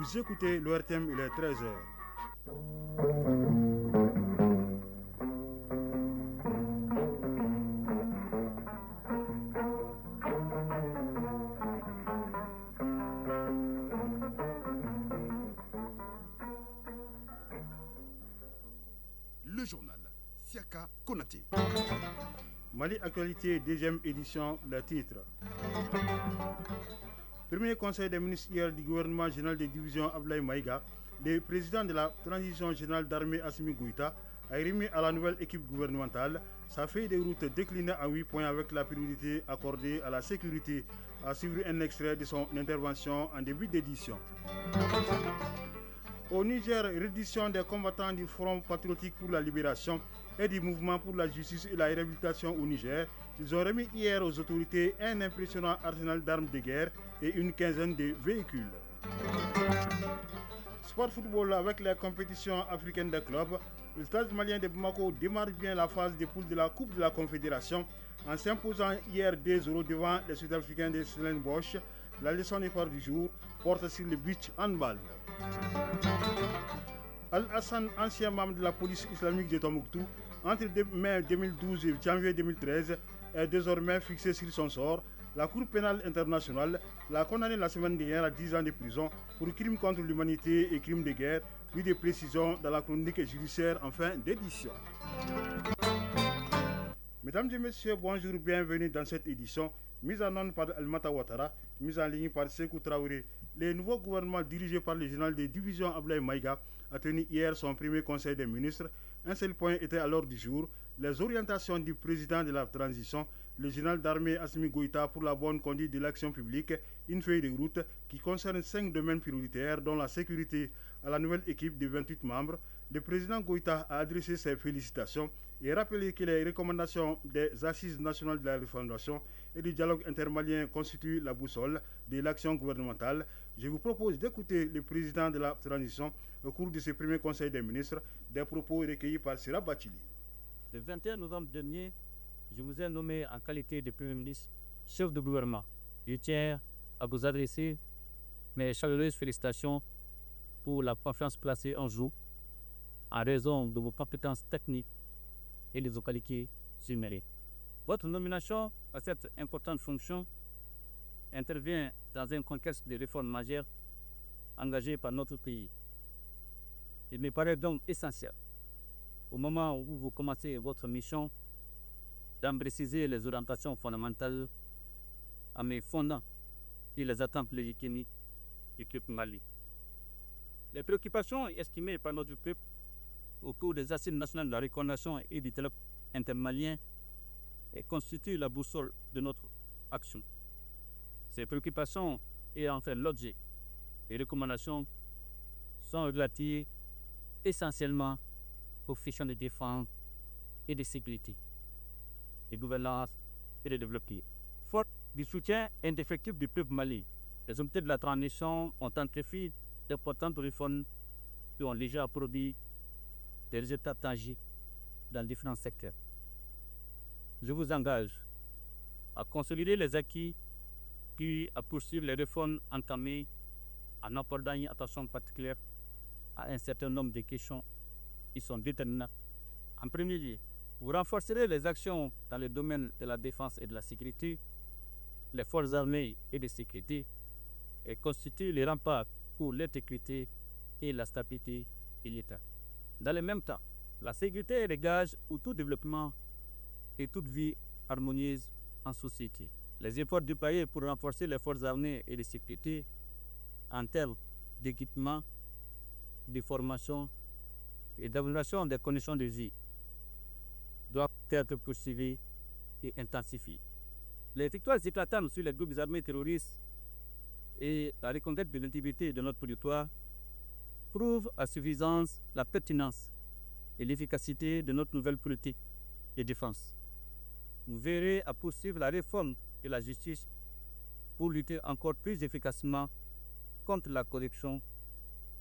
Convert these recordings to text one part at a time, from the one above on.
Vous écoutez l'ORTM, il est 13h. Le journal Siaka Konaté. Mali Actualité, deuxième édition, le titre. Premier conseil des ministres hier du gouvernement général des divisions Ablaye Maïga, le président de la transition générale d'armée Assimi Goïta a remis à la nouvelle équipe gouvernementale sa feuille de route déclinée en 8 points avec la priorité accordée à la sécurité, à suivre un extrait de son intervention en début d'édition. Au Niger, reddition des combattants du Front patriotique pour la libération et du mouvement pour la justice et la réhabilitation au Niger, ils ont remis hier aux autorités un impressionnant arsenal d'armes de guerre et une quinzaine de véhicules. Sport football avec les compétitions africaines des clubs, le Stade malien de Bamako démarre bien la phase de poule de la Coupe de la Confédération en s'imposant hier 2-0 devant les Sud-Africains de Stellenbosch. La leçon d'effort du jour porte sur le beach handball. Al-Hassan, ancien membre de la police islamique de Tombouctou, entre mai 2012 et janvier 2013, est désormais fixé sur son sort. La Cour pénale internationale l'a condamné la semaine dernière à 10 ans de prison pour crimes contre l'humanité et crimes de guerre, plus de précisions dans la chronique judiciaire en fin d'édition. Mesdames et messieurs, bonjour, bienvenue dans cette édition, mise en onde par Almata Ouattara, mise en ligne par Sékou Traoré. Le nouveau gouvernement dirigé par le général des divisions Ablaye Maïga a tenu hier son premier conseil des ministres. Un seul point était à l'ordre du jour, les orientations du président de la transition, le général d'armée Assimi Goïta pour la bonne conduite de l'action publique, une feuille de route qui concerne 5 domaines prioritaires dont la sécurité. À la nouvelle équipe de 28 membres, le président Goïta a adressé ses félicitations et rappelé que les recommandations des assises nationales de la refondation et du dialogue intermalien constituent la boussole de l'action gouvernementale. Je vous propose d'écouter le président de la transition au cours de ce premier conseil des ministres, des propos recueillis par Sira Bachili. Le 21 novembre dernier, je vous ai nommé en qualité de Premier ministre, chef de gouvernement. Je tiens à vous adresser mes chaleureuses félicitations pour la confiance placée en vous en raison de vos compétences techniques et de vos qualités humaines. Votre nomination à cette importante fonction intervient dans un contexte de réformes majeures engagées par notre pays. Il me paraît donc essentiel, au moment où vous commencez votre mission, d'en préciser les orientations fondamentales en me fondant sur les attentes légitimes du peuple Mali. Les préoccupations estimées par notre peuple au cours des assises nationales de la refondation et du dialogue intermalien constituent la boussole de notre action. Ces préoccupations et en fait l'objet des recommandations sont relatives essentiellement aux questions de défense et de sécurité, de gouvernance et de développement. Faute du soutien indéfectible du peuple Mali, les autorités de la transition ont entrepris d'importantes réformes qui ont déjà produit des résultats tangibles dans différents secteurs. Je vous engage à consolider les acquis puis à poursuivre les réformes entamées en apportant une attention particulière à un certain nombre de questions qui sont déterminantes. En premier lieu, vous renforcerez les actions dans le domaine de la défense et de la sécurité. Les forces armées et de sécurité et constituent les remparts pour l'intégrité et la stabilité de l'État. Dans le même temps, la sécurité est le gage pour tout développement et toute vie harmonieuse en société. Les efforts déployés pour renforcer les forces armées et de sécurité en termes d'équipement, de formation et d'amélioration des conditions de vie doivent être poursuivis et intensifiés. Les victoires éclatantes sur les groupes armés terroristes et la reconquête de l'intégrité de notre territoire prouvent à suffisance la pertinence et l'efficacité de notre nouvelle politique de défense. Vous verrez à poursuivre la réforme de la justice pour lutter encore plus efficacement contre la corruption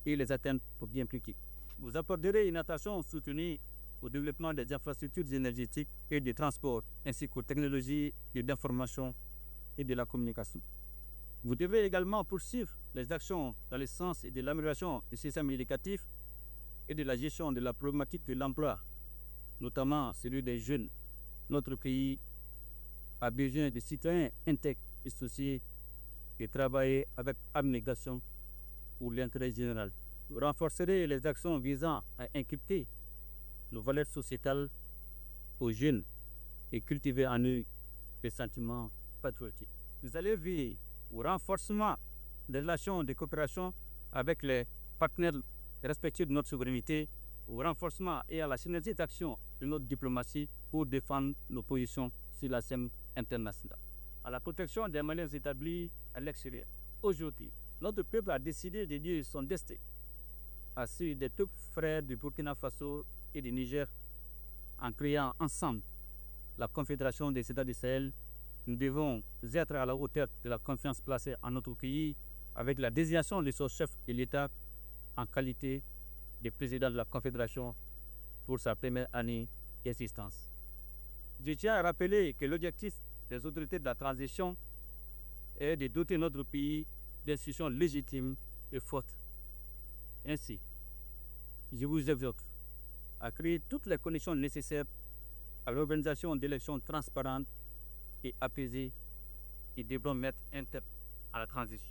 et les atteintes aux biens publics. Vous apporterez une attention soutenue au développement des infrastructures énergétiques et des transports, ainsi qu'aux technologies de l'information et de la communication. Vous devez également poursuivre les actions dans le sens de l'amélioration du système éducatif et de la gestion de la problématique de l'emploi, notamment celui des jeunes. Notre pays a besoin de citoyens intègres et soucieux et travailler avec abnégation pour l'intérêt général. Vous renforcerez les actions visant à inculquer nos valeurs sociétales aux jeunes et cultiver en eux des sentiments patriotiques. Vous allez veiller au renforcement des relations de coopération avec les partenaires respectifs de notre souveraineté, au renforcement et à la synergie d'action de notre diplomatie pour défendre nos positions sur la scène internationale, à la protection des Maliens établis à l'extérieur. Aujourd'hui, notre peuple a décidé de lier son destin à celui des deux frères du Burkina Faso et du Niger en créant ensemble la Confédération des États du Sahel. Nous devons être à la hauteur de la confiance placée en notre pays avec la désignation de son chef de l'État en qualité de président de la Confédération pour sa première année d'existence. Je tiens à rappeler que l'objectif des autorités de la transition est de doter notre pays d'institutions légitimes et fortes. Ainsi, je vous exhorte à créer toutes les conditions nécessaires à l'organisation d'élections transparentes et apaisées qui devront mettre un terme à la transition.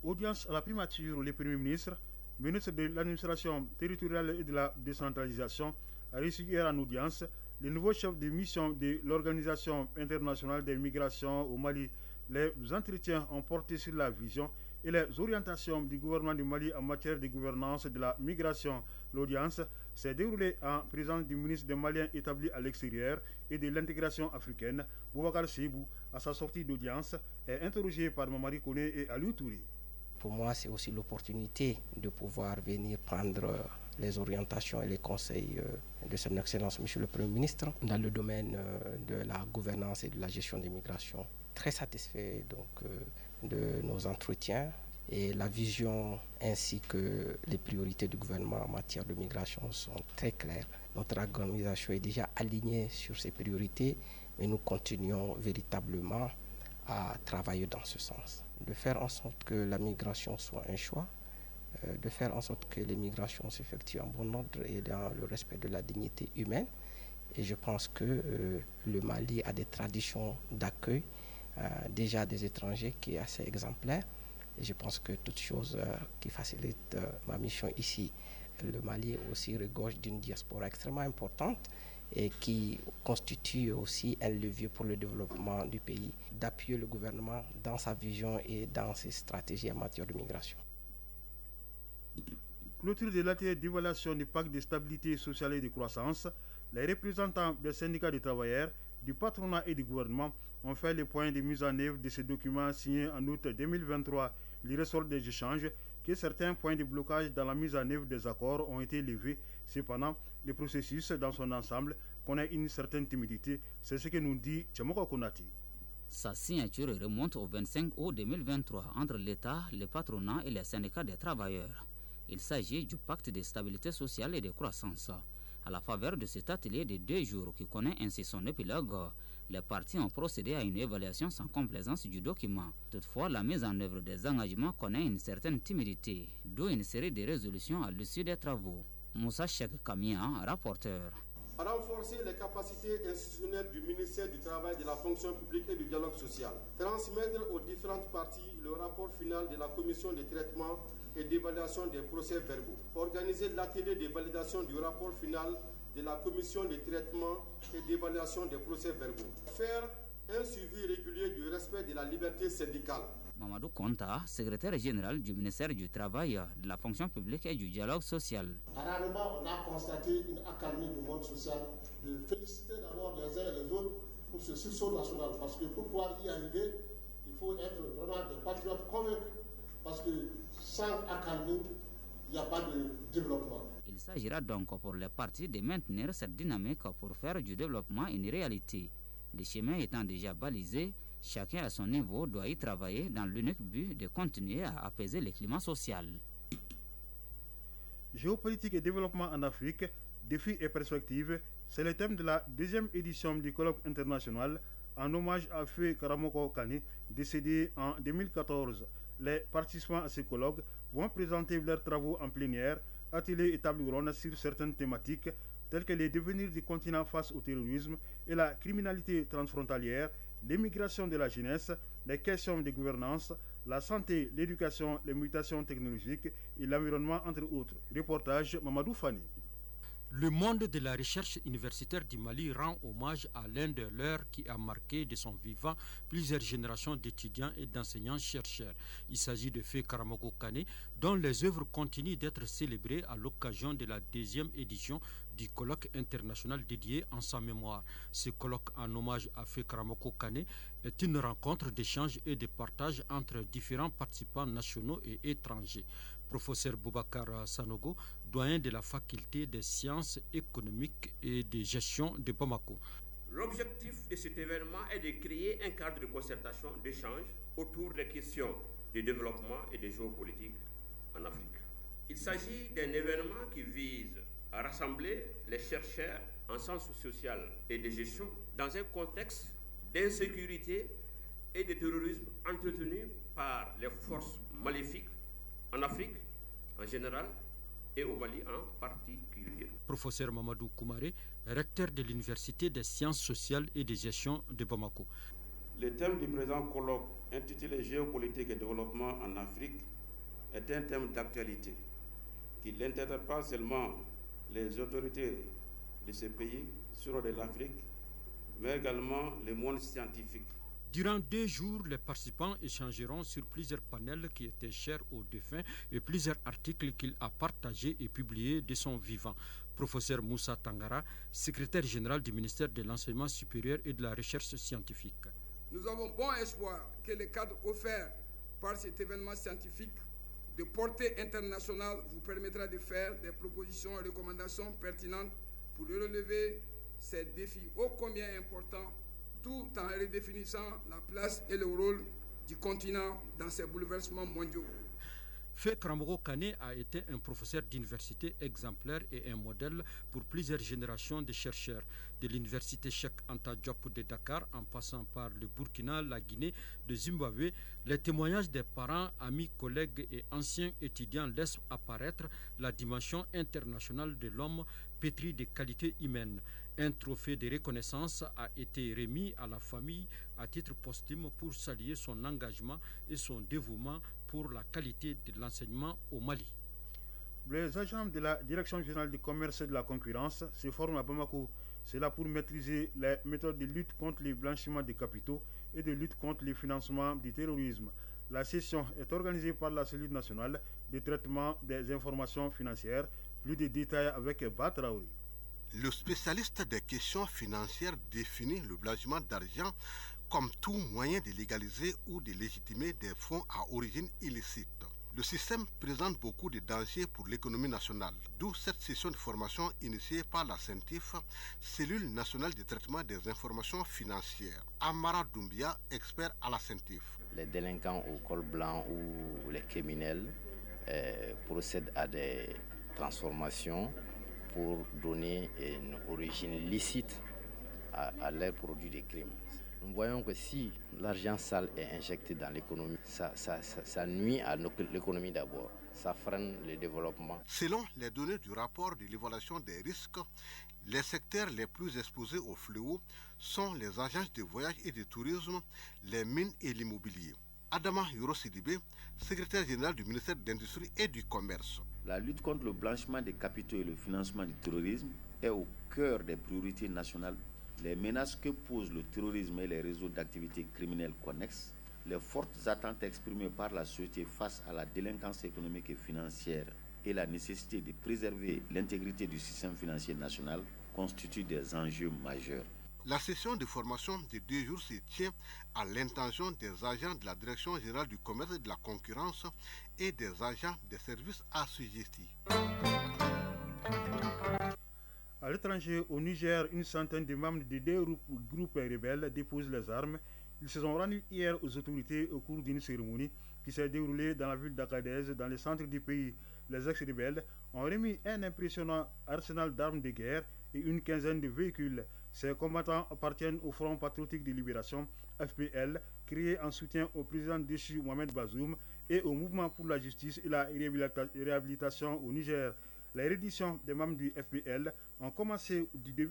Audience à la primature, le Premier ministre de l'administration territoriale et de la décentralisation, a reçu hier en audience le nouveau chef de mission de l'Organisation internationale des migrations au Mali. Les entretiens ont porté sur la vision et les orientations du gouvernement du Mali en matière de gouvernance de la migration. L'audience s'est déroulée en présence du ministre des Maliens établi à l'extérieur et de l'intégration africaine, Boubacar Sébou. À sa sortie d'audience, est interrogé par Mamadi Kone et Aliou Touré. Pour moi, c'est aussi l'opportunité de pouvoir venir prendre les orientations et les conseils de son Excellence, Monsieur le Premier ministre, dans le domaine de la gouvernance et de la gestion des migrations. Très satisfait donc de nos entretiens et la vision ainsi que les priorités du gouvernement en matière de migration sont très claires. Notre organisation est déjà alignée sur ces priorités, mais nous continuons véritablement à travailler dans ce sens. De faire en sorte que la migration soit un choix, de faire en sorte que les migrations s'effectuent en bon ordre et dans le respect de la dignité humaine. Et je pense que le Mali a des traditions d'accueil déjà des étrangers qui est assez exemplaire. Et je pense que toute chose qui facilite ma mission ici, le Mali aussi regorge d'une diaspora extrêmement importante et qui constitue aussi un levier pour le développement du pays, d'appuyer le gouvernement dans sa vision et dans ses stratégies en matière de migration. Clôture de l'atelier d'évaluation du pacte de stabilité sociale et de croissance, les représentants des syndicats de travailleurs, du patronat et du gouvernement ont fait le point de mise en œuvre de ce document signé en août 2023. Il ressort des échanges que certains points de blocage dans la mise en œuvre des accords ont été levés. Cependant, le processus dans son ensemble connaît une certaine timidité. C'est ce que nous dit Tchamoka Konati. Sa signature remonte au 25 août 2023 entre l'État, le patronat et les syndicats des travailleurs. Il s'agit du pacte de stabilité sociale et de croissance. À la faveur de cet atelier de 2 jours qui connaît ainsi son épilogue, les partis ont procédé à une évaluation sans complaisance du document. Toutefois, la mise en œuvre des engagements connaît une certaine timidité, d'où une série de résolutions à l'issue des travaux. Moussa Cheikh Kamia, rapporteur. Renforcer les capacités institutionnelles du ministère du Travail, de la fonction publique et du dialogue social. Transmettre aux différentes parties le rapport final de la commission de traitement et d'évaluation des procès-verbaux. Organiser l'atelier de validation du rapport final de la commission de traitement et d'évaluation des procès-verbaux. Faire un suivi régulier du respect de la liberté syndicale. Mamadou Konta, secrétaire général du ministère du Travail, de la fonction publique et du dialogue social. Rarement, on a constaté une accalmie du monde social. De féliciter d'abord les uns et les autres pour ce sursaut national. Parce que pour pouvoir y arriver, il faut être vraiment des patriotes convaincus. Parce que sans accalmie, il n'y a pas de développement. Il s'agira donc pour les partis de maintenir cette dynamique pour faire du développement une réalité. Les chemins étant déjà balisés, chacun à son niveau doit y travailler dans l'unique but de continuer à apaiser le climat social. Géopolitique et développement en Afrique, défis et perspectives, c'est le thème de la 2e édition du colloque international en hommage à Feu Karamoko Kane, décédé en 2014. Les participants à ce colloque vont présenter leurs travaux en plénière, ateliers et tables rondes sur certaines thématiques telles que les devenirs du continent face au terrorisme et la criminalité transfrontalière, l'immigration de la jeunesse, les questions de gouvernance, la santé, l'éducation, les mutations technologiques et l'environnement, entre autres. Reportage Mamadou Fani. Le monde de la recherche universitaire du Mali rend hommage à l'un de leurs qui a marqué de son vivant plusieurs générations d'étudiants et d'enseignants-chercheurs. Il s'agit de Feu Karamoko Kane, dont les œuvres continuent d'être célébrées à l'occasion de la 2e édition du colloque international dédié en sa mémoire. Ce colloque en hommage à Feu Karamoko Kane est une rencontre d'échange et de partage entre différents participants nationaux et étrangers. Professeur Boubacar Sanogo, doyen de la faculté des sciences économiques et de gestion de Bamako. L'objectif de cet événement est de créer un cadre de concertation, d'échange autour des questions de développement et de géopolitique en Afrique. Il s'agit d'un événement qui vise à rassembler les chercheurs en sciences sociales et de gestion dans un contexte d'insécurité et de terrorisme entretenu par les forces maléfiques en Afrique en général et au Mali en particulier. Professeur Mamadou Koumaré, recteur de l'Université des sciences sociales et de gestion de Bamako. Le thème du présent colloque, intitulé Géopolitique et développement en Afrique, est un thème d'actualité qui n'intéresse pas seulement les autorités de ce pays sur de l'Afrique, mais également le monde scientifique. Durant 2 jours, les participants échangeront sur plusieurs panels qui étaient chers aux défunts et plusieurs articles qu'il a partagés et publiés de son vivant. Professeur Moussa Tangara, secrétaire général du ministère de l'Enseignement supérieur et de la Recherche scientifique. Nous avons bon espoir que le cadre offert par cet événement scientifique de portée internationale vous permettra de faire des propositions et recommandations pertinentes pour relever ces défis ô combien importants, tout en redéfinissant la place et le rôle du continent dans ces bouleversements mondiaux. Feu Karamoko Kane a été un professeur d'université exemplaire et un modèle pour plusieurs générations de chercheurs. De l'université Cheikh Anta Diop de Dakar, en passant par le Burkina, la Guinée, le Zimbabwe, les témoignages des parents, amis, collègues et anciens étudiants laissent apparaître la dimension internationale de l'homme pétri de qualités humaines. Un trophée de reconnaissance a été remis à la famille à titre posthume pour saluer son engagement et son dévouement pour la qualité de l'enseignement au Mali. Les agents de la Direction générale du commerce et de la concurrence se forment à Bamako. C'est là pour maîtriser les méthodes de lutte contre le blanchiment des capitaux et de lutte contre le financement du terrorisme. La session est organisée par la cellule nationale de traitement des informations financières. Plus de détails avec Batraoui. Le spécialiste des questions financières définit le blanchiment d'argent comme tout moyen de légaliser ou de légitimer des fonds à origine illicite. Le système présente beaucoup de dangers pour l'économie nationale, d'où cette session de formation initiée par la CENTIF, cellule nationale de traitement des informations financières. Amara Doumbia, expert à la CENTIF. Les délinquants au col blanc ou les criminels procèdent à des transformations pour donner une origine licite à leurs produits de crime. Nous voyons que si l'argent sale est injecté dans l'économie, ça nuit à l'économie d'abord, ça freine le développement. Selon les données du rapport de l'évaluation des risques, les secteurs les plus exposés au fléau sont les agences de voyage et de tourisme, les mines et l'immobilier. Adama Yoro-Sidibé, secrétaire général du ministère de l'Industrie et du Commerce. La lutte contre le blanchiment des capitaux et le financement du terrorisme est au cœur des priorités nationales. Les menaces que pose le terrorisme et les réseaux d'activités criminelles connexes, les fortes attentes exprimées par la société face à la délinquance économique et financière et la nécessité de préserver l'intégrité du système financier national constituent des enjeux majeurs. La session de formation de 2 jours se tient à l'intention des agents de la Direction générale du commerce et de la concurrence et des agents des services assujettis. À l'étranger, au Niger, une centaine de membres de 2 groupes rebelles déposent les armes. Ils se sont rendus hier aux autorités au cours d'une cérémonie qui s'est déroulée dans la ville d'Agadez, dans le centre du pays. les ex-rebelles ont remis un impressionnant arsenal d'armes de guerre et une quinzaine de véhicules. Ces combattants appartiennent au Front Patriotique de Libération, FPL, créé en soutien au président déchu Mohamed Bazoum et au Mouvement pour la justice et la réhabilitation au Niger. Les redditions des membres du FPL ont commencé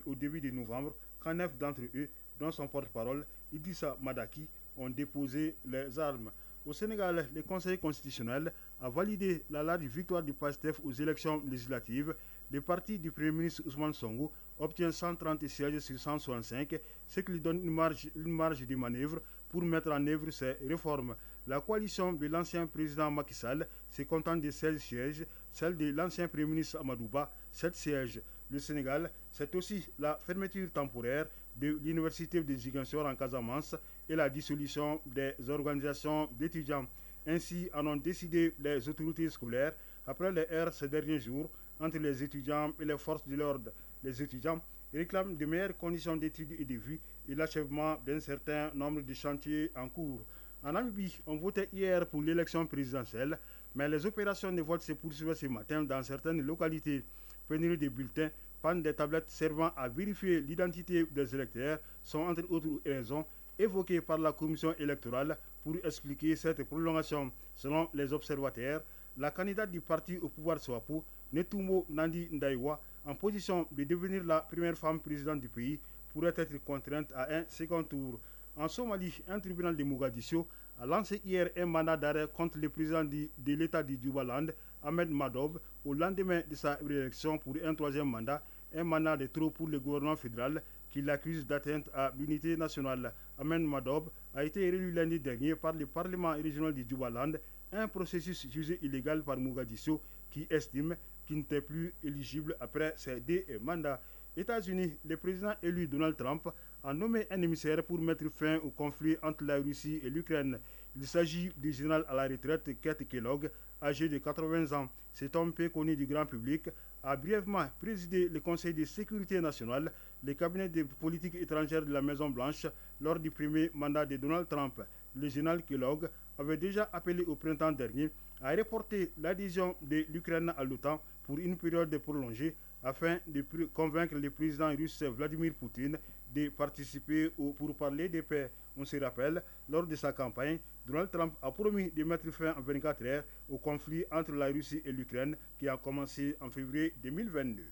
au début de novembre, quand 9 d'entre eux, dont son porte-parole, Idrissa Madaki, ont déposé les armes. Au Sénégal, le Conseil constitutionnel a validé la large victoire du PASTEF aux élections législatives. Le parti du Premier ministre Ousmane Sonko obtient 130 sièges sur 165, ce qui lui donne une marge de manœuvre pour mettre en œuvre ces réformes. La coalition de l'ancien président Macky Sall se contente de 16 sièges, celle de l'ancien Premier ministre Amadouba, 7 sièges. Le Sénégal, c'est aussi la fermeture temporaire de l'université de Ziguinchor en Casamance et la dissolution des organisations d'étudiants. Ainsi en ont décidé les autorités scolaires après les heurts ces derniers jours entre les étudiants et les forces de l'ordre. Les étudiants réclament de meilleures conditions d'études et de vie et l'achèvement d'un certain nombre de chantiers en cours. En Namibie, on votait hier pour l'élection présidentielle, mais les opérations de vote se poursuivent ce matin dans certaines localités. Pénurie de bulletins, panne des tablettes servant à vérifier l'identité des électeurs sont entre autres raisons évoquées par la commission électorale pour expliquer cette prolongation. Selon les observateurs, la candidate du parti au pouvoir SWAPO, Netumbo Nandi Ndaïwa, en position de devenir la première femme présidente du pays, pourrait être contrainte à un second tour. En Somalie, un tribunal de Mogadiscio a lancé hier un mandat d'arrêt contre le président de l'État du Jubaland, Ahmed Madob, au lendemain de sa réélection pour un troisième mandat, un mandat de trop pour le gouvernement fédéral qui l'accuse d'atteinte à l'unité nationale. Ahmed Madob a été élu lundi dernier par le Parlement régional du Jubaland, un processus jugé illégal par Mogadiscio qui estime qu'il n'était plus éligible après ses 2 mandats. États-Unis, le président élu Donald Trump a nommé un émissaire pour mettre fin au conflit entre la Russie et l'Ukraine. Il s'agit du général à la retraite Keith Kellogg, âgé de 80 ans. Cet homme peu connu du grand public a brièvement présidé le Conseil de sécurité nationale, le cabinet de politique étrangère de la Maison-Blanche, lors du premier mandat de Donald Trump. Le général Kellogg avait déjà appelé au printemps dernier à reporter l'adhésion de l'Ukraine à l'OTAN pour une période prolongée afin de convaincre le président russe Vladimir Poutine de participer pour parler de paix. On se rappelle, lors de sa campagne, Donald Trump a promis de mettre fin en 24 heures au conflit entre la Russie et l'Ukraine qui a commencé en février 2022.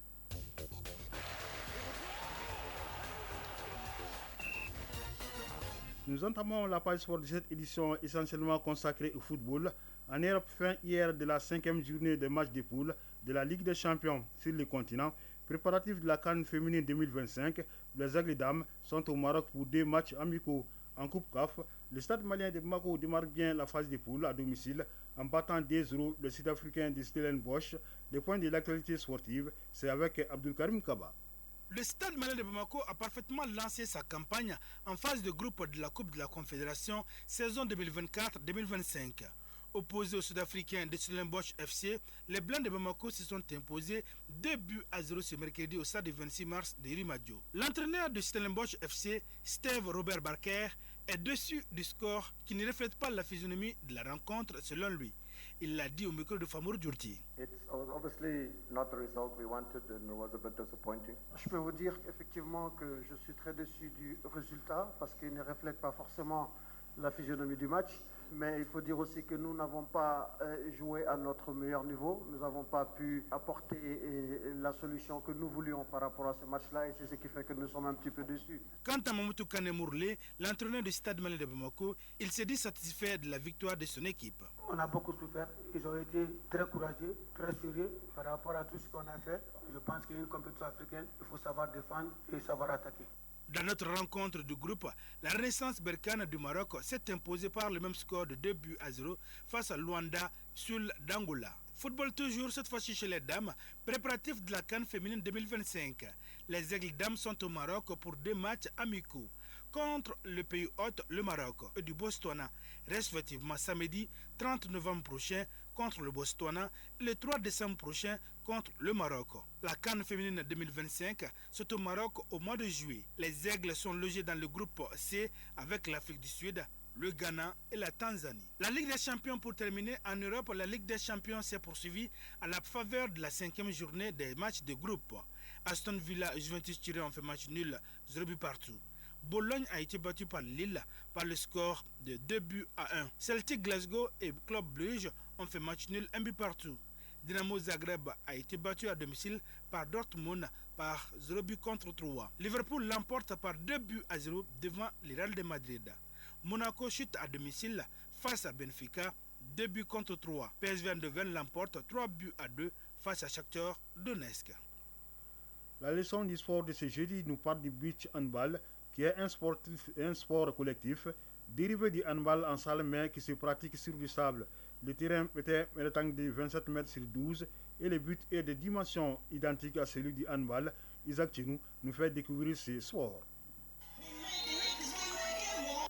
Nous entamons la page sport de cette édition essentiellement consacrée au football. En Europe, fin hier de la 5e journée des matchs de poule de la Ligue des Champions sur le continent, préparatifs de la CAN féminine 2025, les Aigles Dames sont au Maroc pour 2 matchs amicaux. En Coupe CAF, le stade malien de Bamako démarre bien la phase de poule à domicile en battant 2-0 le Sud-Africain de Stellenbosch. Le point de l'actualité sportive, c'est avec Abdulkarim Kaba. Le stade malien de Bamako a parfaitement lancé sa campagne en phase de groupe de la Coupe de la Confédération saison 2024-2025. Opposés aux Sud-Africains de Stellenbosch FC, les Blancs de Bamako se sont imposés 2-0 ce mercredi au stade du 26 mars de Rimadio. L'entraîneur de Stellenbosch FC, Steve Robert Barker, est déçu du score qui ne reflète pas la physionomie de la rencontre selon lui. Il l'a dit au micro de Famour Djourti. It's obviously not the result we wanted and it was a bit disappointing. Je peux vous dire effectivement que je suis très déçu du résultat parce qu'il ne reflète pas forcément la physionomie du match. Mais il faut dire aussi que nous n'avons pas joué à notre meilleur niveau. Nous n'avons pas pu apporter la solution que nous voulions par rapport à ce match-là et c'est ce qui fait que nous sommes un petit peu déçus. Quant à Mamoudou Kane Mourlé, l'entraîneur du Stade malien de Bamako, il s'est dit satisfait de la victoire de son équipe. On a beaucoup souffert. Ils ont été très courageux, très sérieux par rapport à tout ce qu'on a fait. Je pense qu'une compétition africaine, il faut savoir défendre et savoir attaquer. Dans notre rencontre du groupe, la Renaissance Berkane du Maroc s'est imposée par le même score de 2-0 face à Luanda Sul d'Angola. Football toujours, cette fois-ci chez les dames, préparatif de la CAN féminine 2025. Les Aigles Dames sont au Maroc pour 2 matchs amicaux contre le pays hôte, le Maroc, et du Botswana, respectivement samedi 30 novembre prochain contre le Botswana et le 3 décembre prochain contre le Maroc. La CAN féminine 2025, c'est au Maroc au mois de juillet. Les Aigles sont logés dans le groupe C avec l'Afrique du Sud, le Ghana et la Tanzanie. La Ligue des Champions pour terminer, en Europe, la Ligue des Champions s'est poursuivie à la faveur de la 5e journée des matchs de groupe. Aston Villa et Juventus Turin ont fait match nul, 0 but partout. Bologne a été battu par Lille par le score de 2-1. Celtic Glasgow et Club Brugge ont fait match nul, 1 but partout. Dynamo Zagreb a été battu à domicile par Dortmund par 0-3. Liverpool l'emporte par 2-0 devant le Real de Madrid. Monaco chute à domicile face à Benfica, 2-3. PSV Eindhoven l'emporte 3-2 face à Shakhtar Donetsk. La leçon du sport de ce jeudi nous parle du beach handball, qui est un sport collectif dérivé du handball en salle mais qui se pratique sur du sable. Le terrain était rectangle de 27 mètres sur 12 et le but est de dimensions identiques à celui du handball. Isaac Chinou nous fait découvrir ce sport.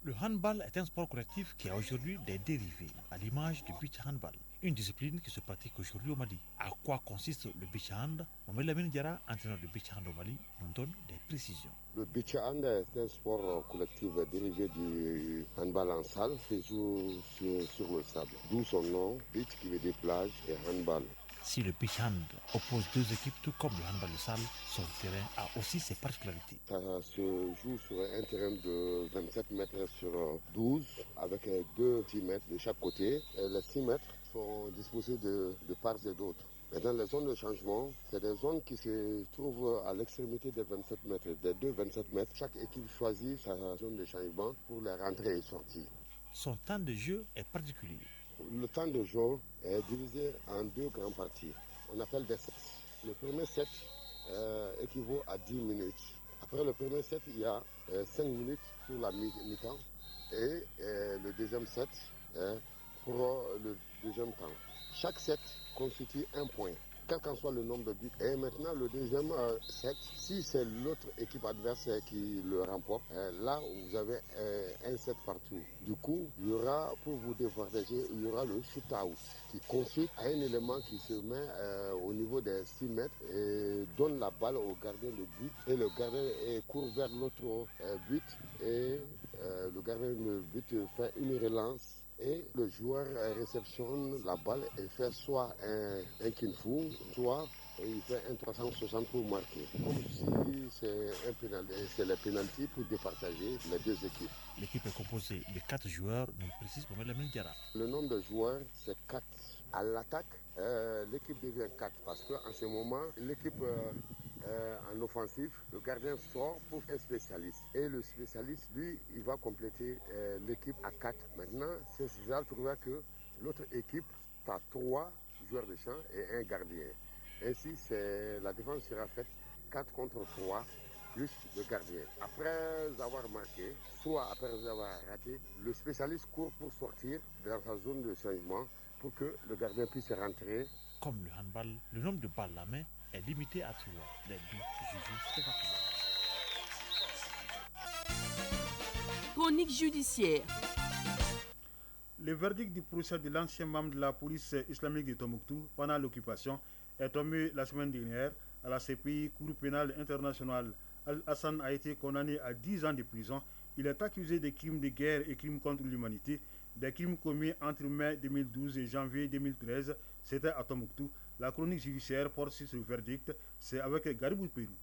Le handball est un sport collectif qui a aujourd'hui des dérivés, à l'image du beach handball, une discipline qui se pratique aujourd'hui au Mali. À quoi consiste le beach hand? Mohamed Lamine Diarra, entraîneur du beach hand au Mali, nous donne des précisions. Le beach hand est un sport collectif dérivé du handball en salle qui joue sur le sable, d'où son nom, beach qui veut dire plage et handball. Si le beach hand oppose deux équipes tout comme le handball de salle, son terrain a aussi ses particularités. Ça se joue sur un terrain de 27 mètres sur 12 avec 2 6 mètres de chaque côté. Et les 6 mètres sont disposés de part et d'autre. Maintenant, les zones de changement, c'est des zones qui se trouvent à l'extrémité des 27 mètres. Des 27 mètres, chaque équipe choisit sa zone de changement pour les rentrées et sorties. Son temps de jeu est particulier. Le temps de jeu est divisé en 2 grandes parties. On appelle des sets. Le premier set équivaut à 10 minutes. Après le premier set, il y a 5 minutes pour la mi-temps et le deuxième set pour le deuxième temps. Chaque set constitue un point, quel qu'en soit le nombre de buts. Et maintenant, le deuxième set, si c'est l'autre équipe adverse qui le remporte, là, vous avez un set partout. Du coup, il y aura, pour vous départager, il y aura le shoot-out qui consiste à un élément qui se met au niveau des 6 mètres et donne la balle au gardien de but. Et le gardien court vers l'autre but et le gardien de but fait une relance. Et le joueur réceptionne la balle et fait soit un kin-fu, soit il fait un 360 pour marquer. Comme si c'est les pénaltys pour départager les deux équipes. L'équipe est composée de 4 joueurs, nous précise Mohamed Lamine Diarra. Le nombre de joueurs, c'est 4. À l'attaque, l'équipe devient 4 parce qu'en ce moment, l'équipe en offensive, le gardien sort pour un spécialiste. Et le spécialiste, lui, il va compléter l'équipe à 4. Maintenant, c'est ça trouver que l'autre équipe a 3 joueurs de champ et un gardien. Ainsi, la défense sera faite 4 contre 3 plus le gardien. Après avoir marqué, soit après avoir raté, le spécialiste court pour sortir dans sa zone de changement pour que le gardien puisse rentrer. Comme le handball, le nombre de balles à la main est limité à 3. Les buts jugés spectaculaires. Chronique judiciaire. Le verdict du procès de l'ancien membre de la police islamique de Tombouctou pendant l'occupation est tombé la semaine dernière à la CPI, Cour pénale internationale. Al-Hassan a été condamné à 10 ans de prison. Il est accusé de crimes de guerre et crimes contre l'humanité, des crimes commis entre mai 2012 et janvier 2013. C'était à Tombouctou. La chronique judiciaire porte sur ce verdict. C'est avec Garibou Pérou.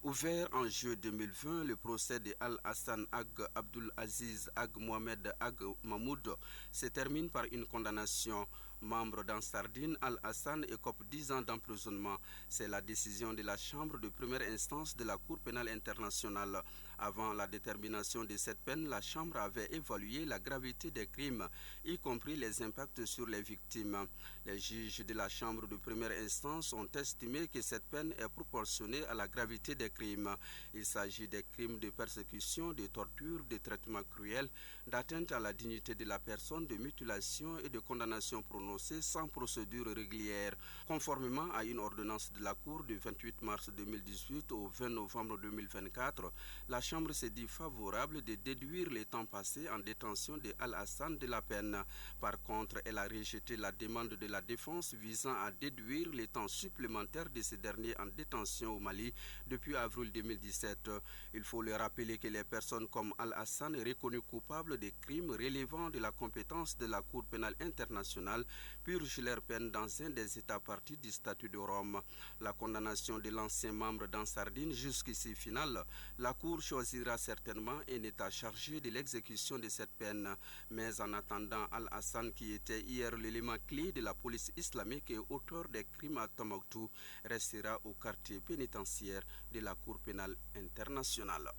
Ouvert en juillet 2020, le procès de Al-Hassan Ag Abdul Aziz Ag Mohamed Ag Mahmoud se termine par une condamnation. Membre d'Ansardine, Al-Hassan écope 10 ans d'emprisonnement. C'est la décision de la Chambre de première instance de la Cour pénale internationale. Avant la détermination de cette peine, la Chambre avait évalué la gravité des crimes, y compris les impacts sur les victimes. Les juges de la Chambre de première instance ont estimé que cette peine est proportionnée à la gravité des crimes. Il s'agit des crimes de persécution, de torture, de traitement cruel, d'atteinte à la dignité de la personne, de mutilation et de condamnation prononcée sans procédure régulière. Conformément à une ordonnance de la Cour du 28 mars 2018 au 20 novembre 2024, la Chambre s'est dit favorable de déduire les temps passés en détention de Al-Hassan de la peine. Par contre, elle a rejeté la demande de la défense visant à déduire les temps supplémentaires de ce dernier en détention au Mali depuis avril 2017. Il faut le rappeler que les personnes comme Al-Hassan est reconnu coupable des crimes relevant de la compétence de la Cour pénale internationale purgent leur peine dans un des États parties du statut de Rome. La condamnation de l'ancien membre d'Ansardine jusqu'ici finale, la Cour choisira certainement un État chargé de l'exécution de cette peine. Mais en attendant, Al-Hassan, qui était hier l'élément clé de la police islamique et auteur des crimes à Tombouctou, restera au quartier pénitentiaire de la Cour pénale internationale.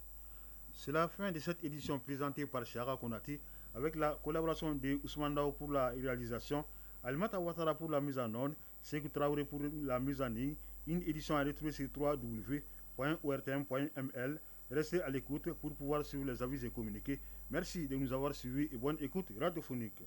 C'est la fin de cette édition présentée par Chara Konati avec la collaboration de Ousmane Dao pour la réalisation, Alimata Ouattara pour la mise en onde, Sékou Traoré pour la mise en ligne. Une édition à retrouver sur www.ortm.ml. Restez à l'écoute pour pouvoir suivre les avis et communiquer. Merci de nous avoir suivis et bonne écoute radiophonique.